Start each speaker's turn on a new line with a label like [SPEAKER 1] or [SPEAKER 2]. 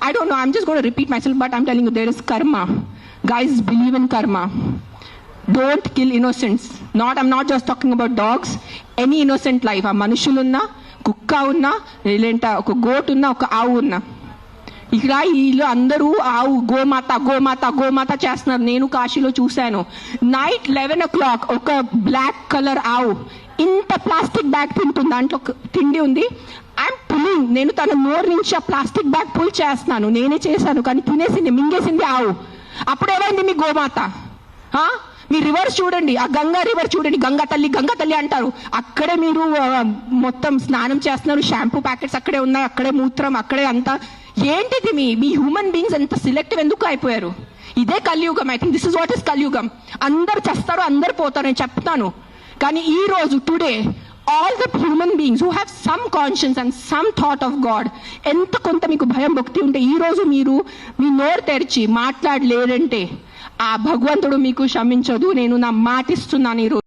[SPEAKER 1] I don't know, I'm just going to repeat myself, but I'm telling you, there is karma. Guys, believe in karma. Don't kill innocents. I'm not just talking about dogs. Any innocent life. ఆ మనుషులున్నా, కుక్క ఉన్నా, లేదంటే ఒక goat ఉన్నా, ఒక ఆవు ఉన్నా. ఇక్కడ వీళ్ళు అందరూ ఆవు గోమాత గోమాత గోమాత చేస్తున్నారు. నేను కాశీలో చూశాను. నైట్ 11 o'clock ఒక బ్లాక్ కలర్ ఆవు ఇంత ప్లాస్టిక్ బ్యాగ్ తింటుంది. దాంట్లో తిండి ఉంది. I'm pulling. నేను తన నోరు నుంచి ఆ ప్లాస్టిక్ బ్యాగ్ పుల్ చేస్తున్నాను. నేనే చేశాను, కానీ తినేసింది, మింగేసింది ఆవు. అప్పుడు ఏమైంది మీ గోమాత? మీ రివర్స్ చూడండి, ఆ గంగా రివర్ చూడండి, గంగా తల్లి అంటారు. అక్కడే మీరు మొత్తం స్నానం చేస్తున్నారు, షాంపూ ప్యాకెట్స్ అక్కడే ఉన్నాయి, అక్కడే మూత్రం, అక్కడే అంతా. ఏంటిది మీ హ్యూమన్ బీయింగ్స్ ఎంత సిలెక్టివ్ ఎందుకు అయిపోయారు? ఇదే కలియుగం. I think this is what is కలియుగం. అందరు చేస్తారు, అందరు పోతారు, నేను చెప్తాను. కానీ ఈ రోజు today all the human beings who have some conscience and some thought of God, ఎంత కొంత మీకు భయం భక్తి ఉంటే ఈ రోజు మీరు మీ నోరు తెరిచి మాట్లాడలేదంటే ఆ భగవంతుడు మీకు క్షమించదు. నేను నా మాటిస్తున్నాను ఈరోజు.